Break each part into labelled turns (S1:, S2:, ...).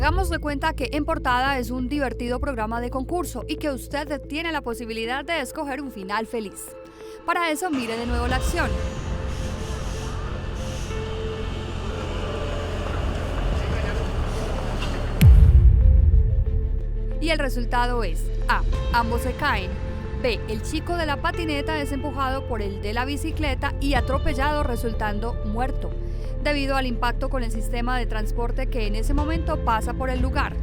S1: Hagamos de cuenta que En Portada es un divertido programa de concurso y que usted tiene la posibilidad de escoger un final feliz. Para eso, mire de nuevo la acción. Y el resultado es A. Ambos se caen. B. El chico de la patineta es empujado por el de la bicicleta y atropellado, resultando muerto, debido al impacto con el sistema de transporte que en ese momento pasa por el lugar.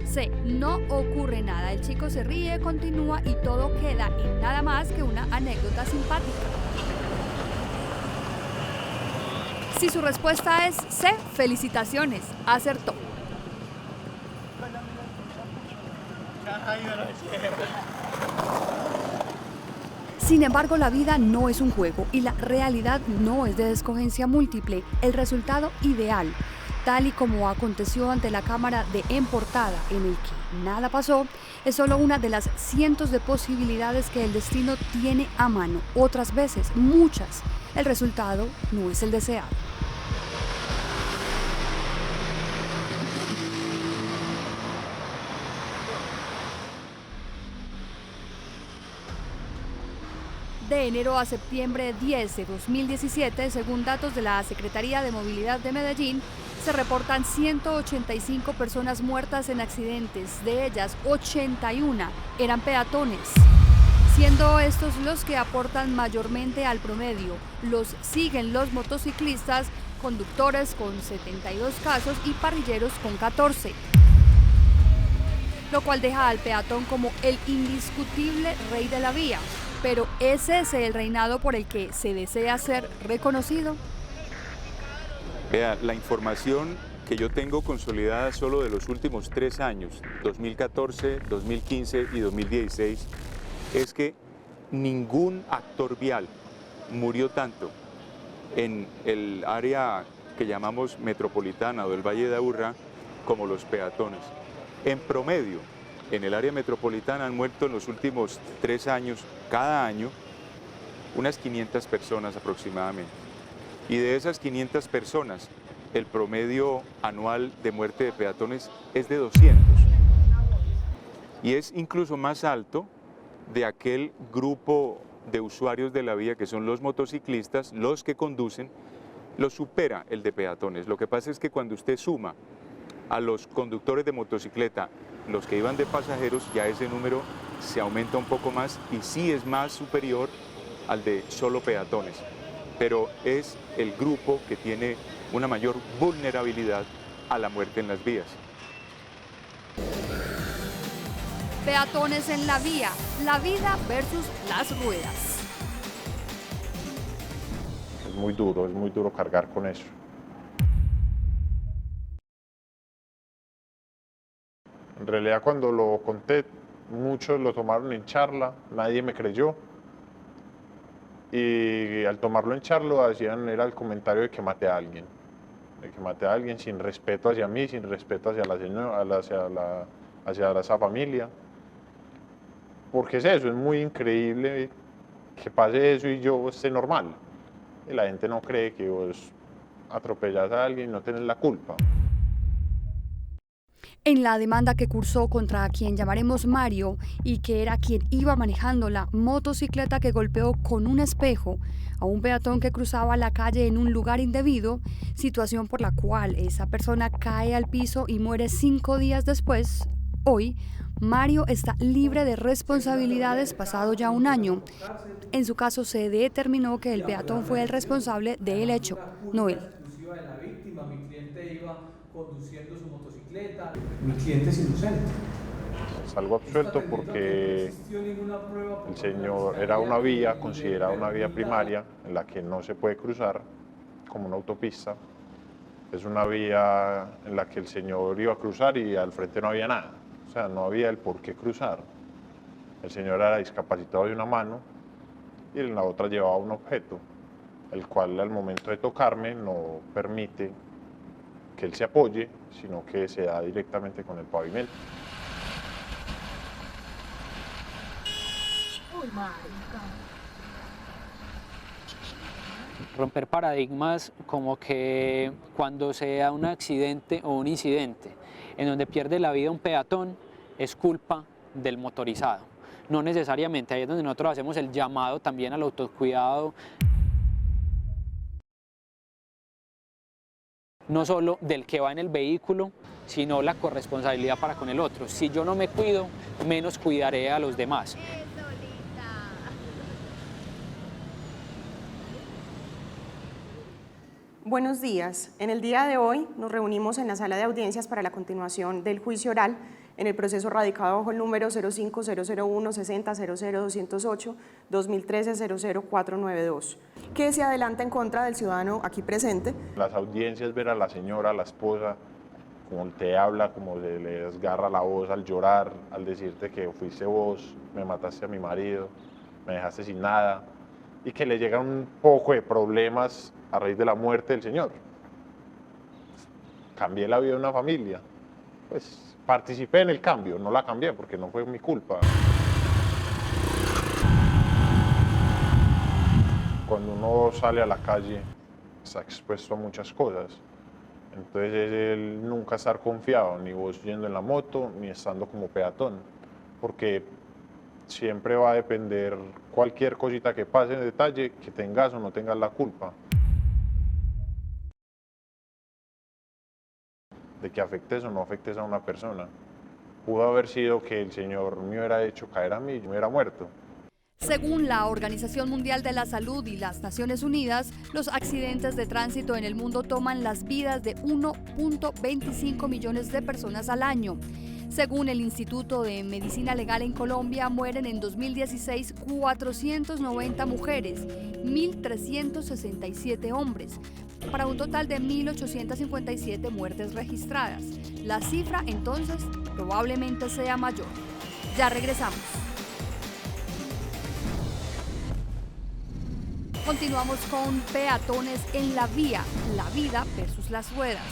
S1: C. No ocurre nada. El chico se ríe, continúa y todo queda en nada más que una anécdota simpática. Si su respuesta es C, felicitaciones, acertó. Sin embargo, la vida no es un juego y la realidad no es de escogencia múltiple. El resultado ideal, tal y como aconteció ante la cámara de En Portada, en el que nada pasó, es solo una de las cientos de posibilidades que el destino tiene a mano. Otras veces, muchas, el resultado no es el deseado. De enero a septiembre 10 de 2017, según datos de la Secretaría de Movilidad de Medellín, se reportan 185 personas muertas en accidentes, de ellas 81 eran peatones, siendo estos los que aportan mayormente al promedio. Los siguen los motociclistas, conductores con 72 casos y parrilleros con 14. Lo cual deja al peatón como el indiscutible rey de la vía. Pero ¿es ese el reinado por el que se desea ser reconocido?
S2: Vea, la información que yo tengo consolidada solo de los últimos 3 años, 2014, 2015 y 2016, es que ningún actor vial murió tanto en el área que llamamos metropolitana o del Valle de Aburrá como los peatones. En promedio, en el área metropolitana han muerto en los últimos 3 años, cada año, unas 500 personas aproximadamente. Y de esas 500 personas, el promedio anual de muerte de peatones es de 200. Y es incluso más alto de aquel grupo de usuarios de la vía que son los motociclistas, los que conducen, lo supera el de peatones. Lo que pasa es que cuando usted suma a los conductores de motocicleta, los que iban de pasajeros, ya ese número se aumenta un poco más y sí es más superior al de solo peatones, pero es el grupo que tiene una mayor vulnerabilidad a la muerte en las vías.
S1: Peatones en la vía, la vida versus las ruedas.
S3: Es muy duro cargar con eso. En realidad cuando lo conté, muchos lo tomaron en charla, nadie me creyó. Y al tomarlo en charla era el comentario de que maté a alguien. De que maté a alguien sin respeto hacia mí, sin respeto hacia la señora, hacia esa familia. Porque es eso, es muy increíble que pase eso y yo esté normal. Y la gente no cree que vos atropellas a alguien y no tenés la culpa.
S1: En la demanda que cursó contra quien llamaremos Mario y que era quien iba manejando la motocicleta que golpeó con un espejo a un peatón que cruzaba la calle en un lugar indebido, situación por la cual esa persona cae al piso y muere 5 días después, hoy Mario está libre de responsabilidades pasado ya un año. En su caso se determinó que el peatón fue el responsable del hecho, no él.
S4: Mi cliente iba conduciendo su motocicleta. Mi cliente es inocente.
S3: Salgo absuelto porque el señor era una vía, considerada una vía primaria, en la que no se puede cruzar como una autopista. Es una vía en la que el señor iba a cruzar y al frente no había nada. O sea, no había el por qué cruzar. El señor era discapacitado de una mano y en la otra llevaba un objeto, el cual al momento de tocarme no permite que él se apoye, sino que se da directamente con el pavimento.
S5: Romper paradigmas como que cuando se da un accidente o un incidente en donde pierde la vida un peatón, es culpa del motorizado. No necesariamente, ahí es donde nosotros hacemos el llamado también al autocuidado, no solo del que va en el vehículo, sino la corresponsabilidad para con el otro. Si yo no me cuido, menos cuidaré a los demás.
S6: Buenos días. En el día de hoy nos reunimos en la sala de audiencias para la continuación del juicio oral en el proceso radicado bajo el número 05-001-60-00208-2013-00492, que se adelanta en contra del ciudadano aquí presente.
S3: Las audiencias, ver a la señora, a la esposa, como te habla, como le desgarra la voz al llorar, al decirte que fuiste vos, me mataste a mi marido, me dejaste sin nada, y que le llegan un poco de problemas a raíz de la muerte del señor. Cambié la vida de una familia, pues participé en el cambio, no la cambié porque no fue mi culpa. Cuando uno sale a la calle está expuesto a muchas cosas, entonces es el nunca estar confiado, ni vos yendo en la moto, ni estando como peatón, porque siempre va a depender cualquier cosita que pase en detalle, que tengas o no tengas la culpa. De que afectes o no afectes a una persona. Pudo haber sido que el Señor me hubiera hecho caer a mí y me hubiera muerto.
S1: Según la Organización Mundial de la Salud y las Naciones Unidas, los accidentes de tránsito en el mundo toman las vidas de 1.25 millones de personas al año. Según el Instituto de Medicina Legal en Colombia, mueren en 2016 490 mujeres, 1.367 hombres, para un total de 1.857 muertes registradas. La cifra, entonces, probablemente sea mayor. Ya regresamos. Continuamos con peatones en la vía, la vida versus las ruedas.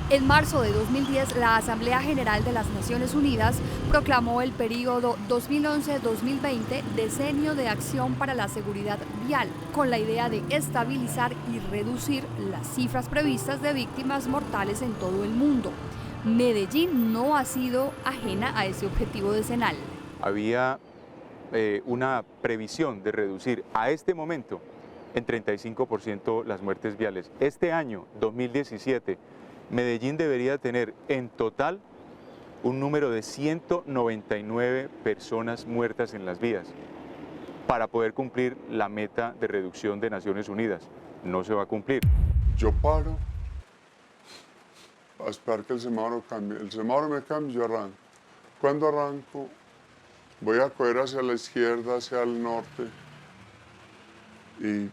S1: En marzo de 2010, la Asamblea General de las Naciones Unidas proclamó el periodo 2011-2020 Decenio de Acción para la Seguridad Vial, con la idea de estabilizar y reducir las cifras previstas de víctimas mortales en todo el mundo. Medellín no ha sido ajena a ese objetivo decenal.
S2: Había una previsión de reducir a este momento en 35% las muertes viales. Este año, 2017, Medellín debería tener en total un número de 199 personas muertas en las vías para poder cumplir la meta de reducción de Naciones Unidas. No se va a cumplir.
S7: Yo paro a esperar que el semáforo cambie. El semáforo me cambia, yo arranco. Cuando arranco, voy a coger hacia la izquierda, hacia el norte. Y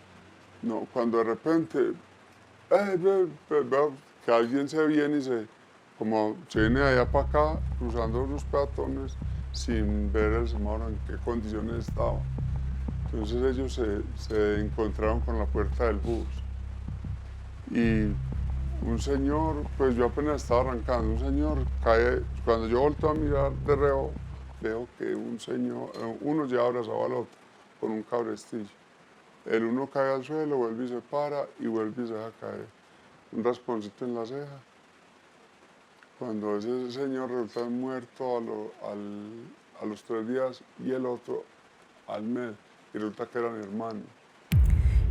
S7: no, cuando de repente veo que alguien se viene y se viene de allá para acá, cruzando los peatones, sin ver el semáforo en qué condiciones estaba. Entonces ellos se encontraron con la puerta del bus. Y un señor, pues yo apenas estaba arrancando, un señor cae, cuando yo volteo a mirar de reojo, veo que uno ya abrazaba al otro con un cabrestillo. El uno cae al suelo, vuelve y se para y vuelve y se deja caer. Un rasponcito en la ceja. Cuando ese señor resulta muerto a los 3 días y el otro al mes, y resulta que eran hermanos.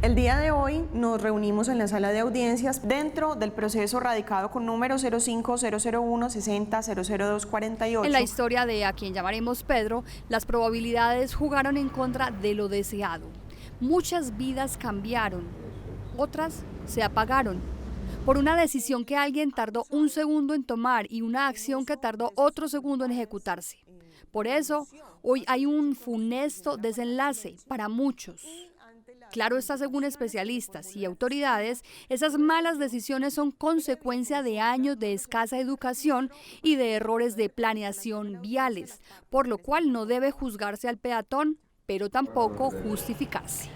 S6: El día de hoy nos reunimos en la sala de audiencias dentro del proceso radicado con número 05-001-60-00248.
S1: En la historia de a quien llamaremos Pedro, las probabilidades jugaron en contra de lo deseado. Muchas vidas cambiaron, otras se apagaron, por una decisión que alguien tardó un segundo en tomar y una acción que tardó otro segundo en ejecutarse. Por eso, hoy hay un funesto desenlace para muchos. Claro está, según especialistas y autoridades, esas malas decisiones son consecuencia de años de escasa educación y de errores de planeación viales, por lo cual no debe juzgarse al peatón, pero tampoco justificarse.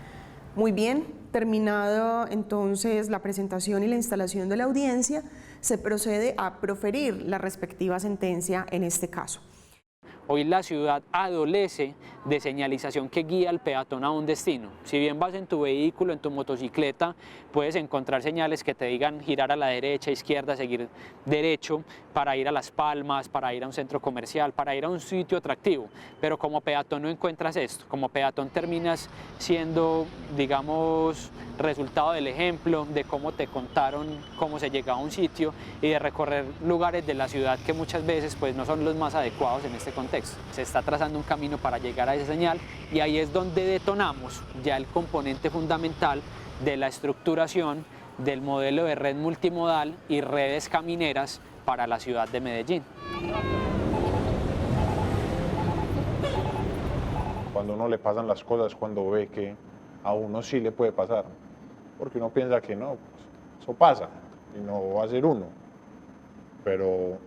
S6: Muy bien, terminado entonces la presentación y la instalación de la audiencia, se procede a proferir la respectiva sentencia en este caso.
S5: Hoy la ciudad adolece de señalización que guía al peatón a un destino. Si bien vas en tu vehículo, en tu motocicleta, puedes encontrar señales que te digan girar a la derecha, izquierda, seguir derecho, para ir a Las Palmas, para ir a un centro comercial, para ir a un sitio atractivo. Pero como peatón no encuentras esto. Como peatón terminas siendo, digamos, resultado del ejemplo, de cómo te contaron cómo se llega a un sitio y de recorrer lugares de la ciudad que muchas veces pues, no son los más adecuados en este contexto. Se está trazando un camino para llegar a esa señal y ahí es donde detonamos ya el componente fundamental de la estructuración del modelo de red multimodal y redes camineras para la ciudad de Medellín.
S3: Cuando uno le pasan las cosas, cuando ve que a uno sí le puede pasar, porque uno piensa que no, pues, eso pasa y no va a ser uno, pero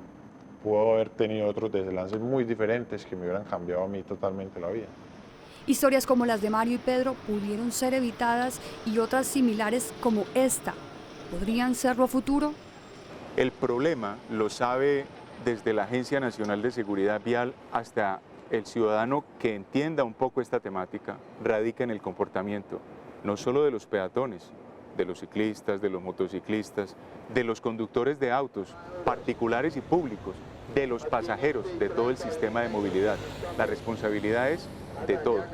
S3: puedo haber tenido otros desenlaces muy diferentes que me hubieran cambiado a mí totalmente la vida.
S1: Historias como las de Mario y Pedro pudieron ser evitadas y otras similares como esta, ¿podrían serlo a futuro?
S2: El problema lo sabe desde la Agencia Nacional de Seguridad Vial hasta el ciudadano que entienda un poco esta temática, radica en el comportamiento, no solo de los peatones, de los ciclistas, de los motociclistas, de los conductores de autos, particulares y públicos, de los pasajeros, de todo el sistema de movilidad. La responsabilidad es de todos.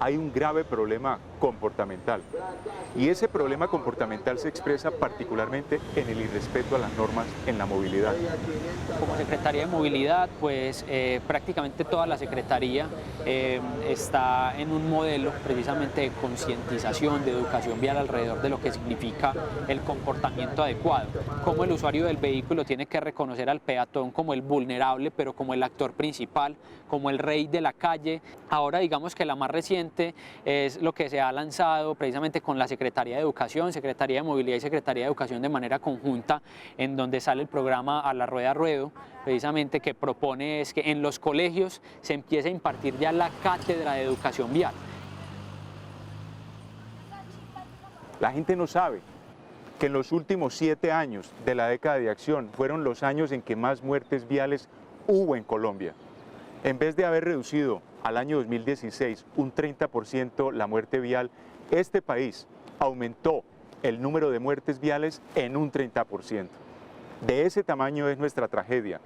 S2: Hay un grave problema comportamental y ese problema comportamental se expresa particularmente en el irrespeto a las normas en la movilidad.
S5: Como Secretaría de Movilidad, pues prácticamente toda la Secretaría está en un modelo precisamente de concientización, de educación vial alrededor de lo que significa el comportamiento adecuado, cómo el usuario del vehículo tiene que reconocer al peatón como el vulnerable, pero como el actor principal, como el rey de la calle. Ahora digamos que la más reciente es lo que se ha lanzado precisamente con la Secretaría de Educación, Secretaría de Movilidad y Secretaría de Educación de manera conjunta, en donde sale el programa A la Rueda Ruedo, precisamente que propone es que en los colegios se empiece a impartir ya la cátedra de educación vial.
S2: La gente no sabe que en los últimos 7 años de la década de acción fueron los años en que más muertes viales hubo en Colombia. En vez de haber reducido al año 2016 un 30% la muerte vial, este país aumentó el número de muertes viales en un 30%. De ese tamaño es nuestra tragedia.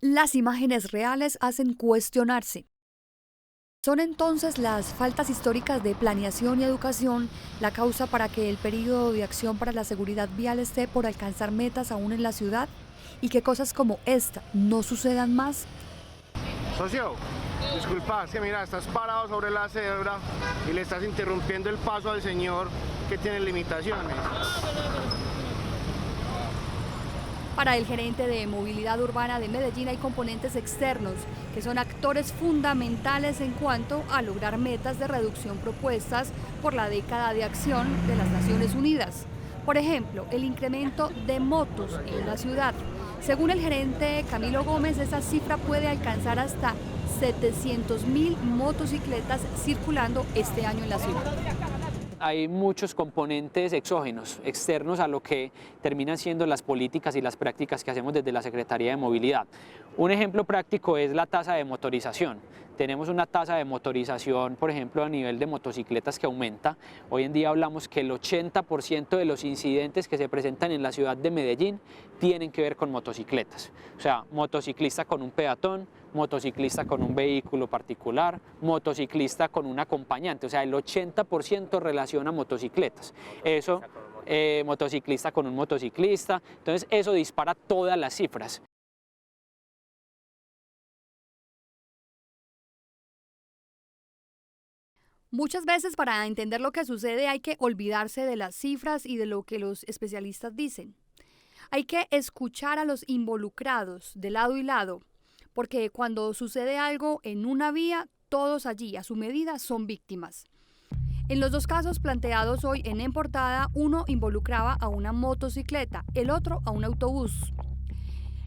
S1: Las imágenes reales hacen cuestionarse. ¿Son entonces las faltas históricas de planeación y educación la causa para que el periodo de acción para la seguridad vial esté por alcanzar metas aún en la ciudad? ¿Y que cosas como esta no sucedan más?
S8: Socio, disculpa, es que mira, estás parado sobre la cebra y le estás interrumpiendo el paso al señor que tiene limitaciones.
S1: Para el gerente de movilidad urbana de Medellín hay componentes externos que son actores fundamentales en cuanto a lograr metas de reducción propuestas por la década de acción de las Naciones Unidas. Por ejemplo, el incremento de motos en la ciudad. Según el gerente Camilo Gómez, esa cifra puede alcanzar hasta 700.000 motocicletas circulando este año en la ciudad.
S5: Hay muchos componentes exógenos, externos a lo que terminan siendo las políticas y las prácticas que hacemos desde la Secretaría de Movilidad. Un ejemplo práctico es la tasa de motorización. Tenemos una tasa de motorización, por ejemplo, a nivel de motocicletas que aumenta. Hoy en día hablamos que el 80% de los incidentes que se presentan en la ciudad de Medellín tienen que ver con motocicletas. O sea, motociclista con un peatón, motociclista con un vehículo particular, motociclista con un acompañante. O sea, el 80% relaciona motocicletas. Eso, motociclista con un motociclista. Entonces, eso dispara todas las cifras.
S1: Muchas veces para entender lo que sucede hay que olvidarse de las cifras y de lo que los especialistas dicen. Hay que escuchar a los involucrados de lado y lado, porque cuando sucede algo en una vía, todos allí a su medida son víctimas. En los dos casos planteados hoy en portada, uno involucraba a una motocicleta, el otro a un autobús.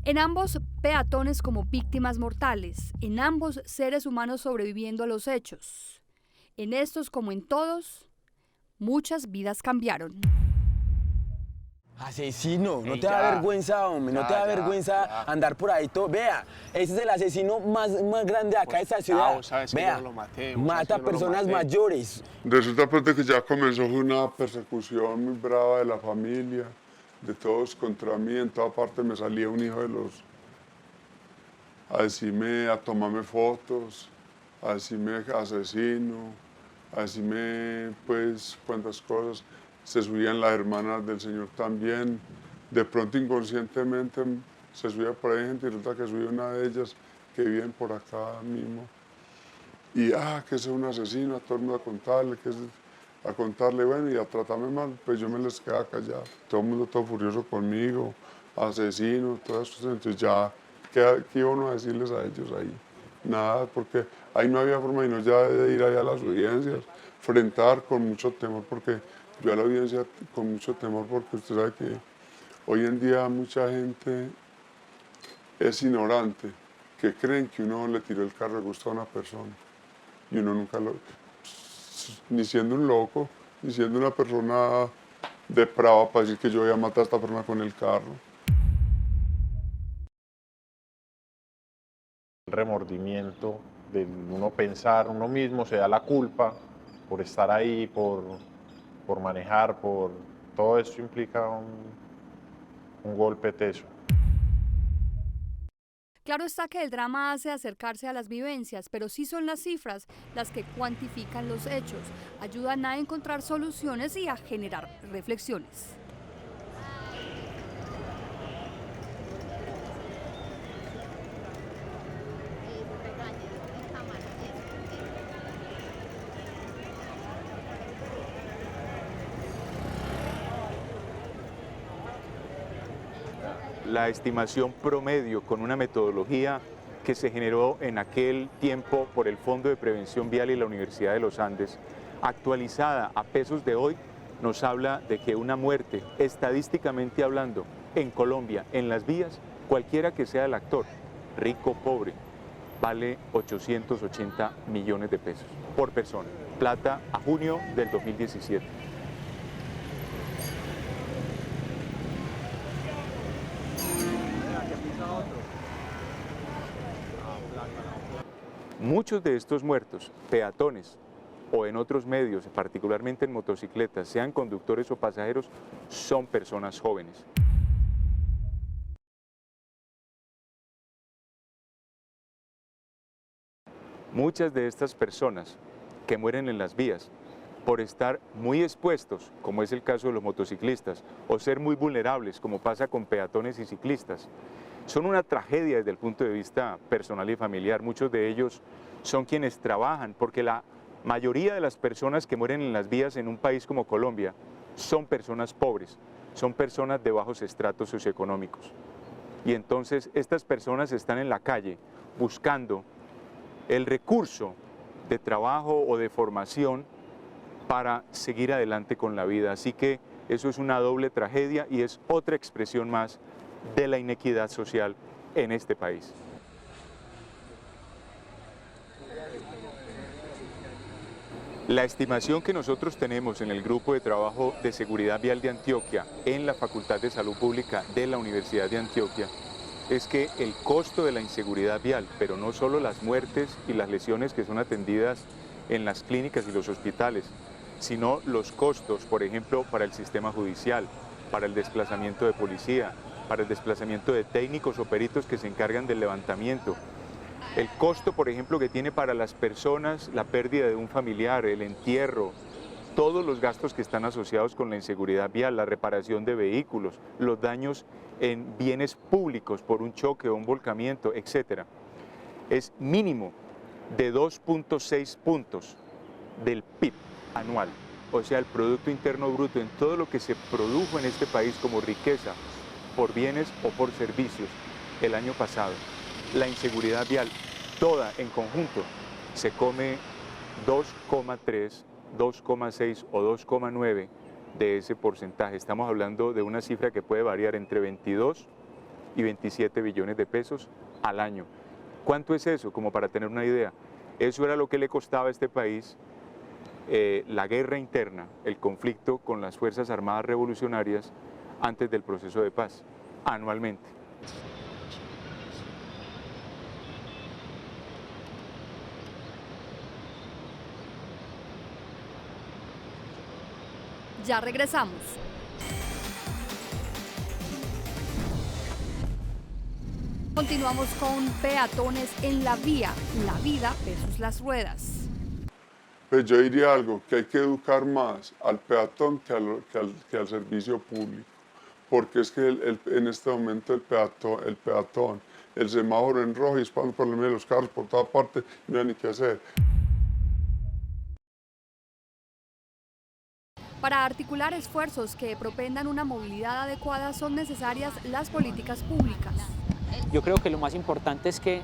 S1: En ambos, peatones como víctimas mortales, en ambos seres humanos sobreviviendo a los hechos. En estos, como en todos, muchas vidas cambiaron.
S9: Asesino, no te da vergüenza, hombre, no te da vergüenza andar por ahí todo. Vea, ese es el asesino más grande acá de esta ciudad. Vea, mata a personas mayores.
S7: Resulta pues de que ya comenzó una persecución muy brava de la familia, de todos contra mí. En toda parte me salía un hijo de los... a decirme, a tomarme fotos, a decirme asesino, a decirme pues cuantas cosas. Se subían las hermanas del Señor también. De pronto inconscientemente se subía por ahí gente y resulta que subía una de ellas que viven por acá mismo. Y que es un asesino, a todo el mundo a contarle, bueno, y a tratarme mal, pues yo me les quedaba callado. Todo el mundo todo furioso conmigo, asesino, todas esas cosas. Entonces ya, ¿qué iba uno a decirles a ellos ahí? Nada, porque ahí no había forma sino ya de ir allá a las audiencias, enfrentar con mucho temor, porque yo a la audiencia con mucho temor, porque usted sabe que hoy en día mucha gente es ignorante, que creen que uno le tiró el carro de gusto a una persona y uno nunca lo... ni siendo un loco, ni siendo una persona depravada para decir que yo voy a matar a esta persona con el carro.
S3: El remordimiento de uno pensar, uno mismo se da la culpa por estar ahí, por manejar, por todo esto implica un golpe teso.
S1: Claro está que el drama hace acercarse a las vivencias, pero sí son las cifras las que cuantifican los hechos, ayudan a encontrar soluciones y a generar reflexiones.
S2: La estimación promedio con una metodología que se generó en aquel tiempo por el Fondo de Prevención Vial y la Universidad de los Andes, actualizada a pesos de hoy, nos habla de que una muerte, estadísticamente hablando, en Colombia, en las vías, cualquiera que sea el actor, rico, pobre, vale 880 millones de pesos por persona. Plata a junio del 2017. Muchos de estos muertos, peatones o en otros medios, particularmente en motocicletas, sean conductores o pasajeros, son personas jóvenes. Muchas de estas personas que mueren en las vías por estar muy expuestos, como es el caso de los motociclistas, o ser muy vulnerables, como pasa con peatones y ciclistas, son una tragedia desde el punto de vista personal y familiar. Muchos de ellos son quienes trabajan, porque la mayoría de las personas que mueren en las vías en un país como Colombia son personas pobres, son personas de bajos estratos socioeconómicos. Y entonces estas personas están en la calle buscando el recurso de trabajo o de formación para seguir adelante con la vida. Así que eso es una doble tragedia y es otra expresión más de la inequidad social en este país. La estimación que nosotros tenemos en el Grupo de Trabajo de Seguridad Vial de Antioquia en la Facultad de Salud Pública de la Universidad de Antioquia es que el costo de la inseguridad vial, pero no solo las muertes y las lesiones que son atendidas en las clínicas y los hospitales, sino los costos, por ejemplo, para el sistema judicial, para el desplazamiento de policía, para el desplazamiento de técnicos o peritos que se encargan del levantamiento. El costo, por ejemplo, que tiene para las personas la pérdida de un familiar, el entierro, todos los gastos que están asociados con la inseguridad vial, la reparación de vehículos, los daños en bienes públicos por un choque o un volcamiento, etc. Es mínimo de 2.6 puntos del PIB anual, o sea, el Producto Interno Bruto, en todo lo que se produjo en este país como riqueza por bienes o por servicios el año pasado. La inseguridad vial, toda en conjunto, se come 2,3, 2,6 o 2,9 de ese porcentaje. Estamos hablando de una cifra que puede variar entre 22 y 27 billones de pesos al año. ¿Cuánto es eso? Como para tener una idea. Eso era lo que le costaba a este país la guerra interna, el conflicto con las Fuerzas Armadas Revolucionarias antes del proceso de paz, anualmente.
S1: Ya regresamos. Continuamos con peatones en la vía, la vida versus las ruedas.
S7: Pues yo diría algo, que hay que educar más al peatón que al servicio público, porque es que en este momento el peatón, el semáforo en rojo y es por lo menos los carros por toda parte, no hay ni qué hacer.
S1: Para articular esfuerzos que propendan una movilidad adecuada son necesarias las políticas públicas.
S5: Yo creo que lo más importante es que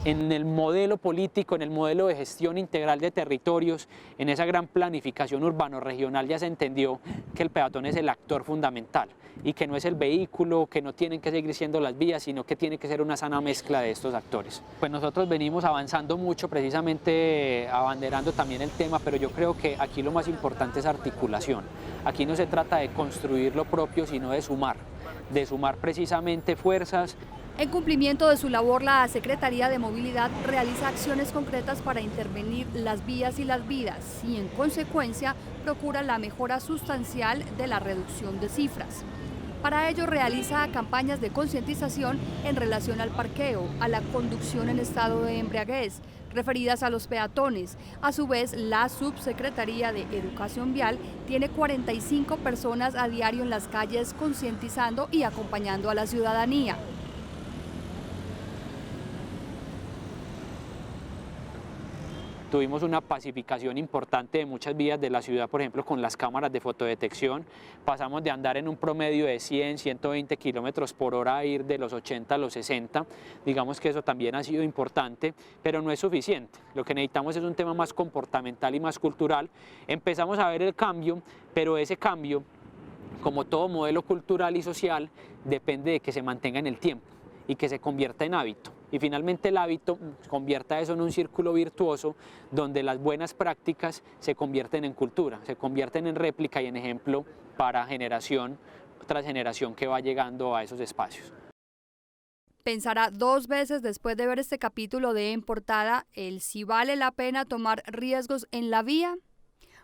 S5: en el modelo político, en el modelo de gestión integral de territorios, en esa gran planificación urbano-regional ya se entendió que el peatón es el actor fundamental y que no es el vehículo, que no tienen que seguir siendo las vías, sino que tiene que ser una sana mezcla de estos actores. Pues nosotros venimos avanzando mucho, precisamente abanderando también el tema, pero yo creo que aquí lo más importante es articulación. Aquí no se trata de construir lo propio, sino de sumar precisamente fuerzas.
S1: En cumplimiento de su labor, la Secretaría de Movilidad realiza acciones concretas para intervenir las vías y las vidas y, en consecuencia, procura la mejora sustancial de la reducción de cifras. Para ello, realiza campañas de concientización en relación al parqueo, a la conducción en estado de embriaguez, referidas a los peatones. A su vez, la Subsecretaría de Educación Vial tiene 45 personas a diario en las calles concientizando y acompañando a la ciudadanía.
S5: Tuvimos una pacificación importante de muchas vías de la ciudad, por ejemplo, con las cámaras de fotodetección. Pasamos de andar en un promedio de 100, 120 kilómetros por hora a ir de los 80 a los 60. Digamos que eso también ha sido importante, pero no es suficiente. Lo que necesitamos es un tema más comportamental y más cultural. Empezamos a ver el cambio, pero ese cambio, como todo modelo cultural y social, depende de que se mantenga en el tiempo y que se convierta en hábito. Y finalmente el hábito convierta eso en un círculo virtuoso donde las buenas prácticas se convierten en cultura, se convierten en réplica y en ejemplo para generación tras generación que va llegando a esos espacios.
S1: Pensará dos veces después de ver este capítulo de En Portada el si vale la pena tomar riesgos en la vía.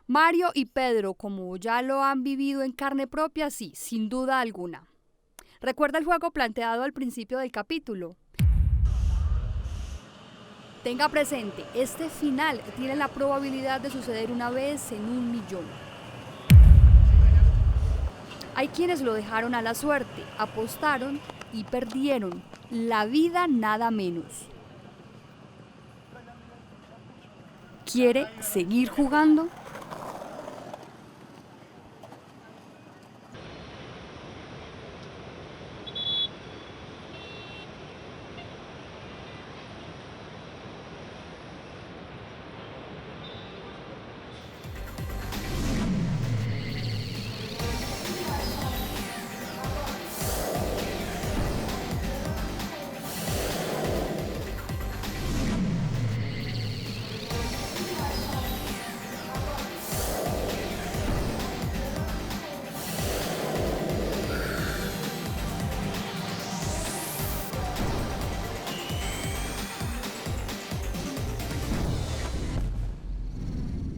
S1: Mario y Pedro, como ya lo han vivido en carne propia, sí, sin duda alguna. ¿Recuerda el juego planteado al principio del capítulo? Tenga presente, este final tiene la probabilidad de suceder una vez en 1.000.000. Hay quienes lo dejaron a la suerte, apostaron y perdieron. La vida nada menos. ¿Quiere seguir jugando?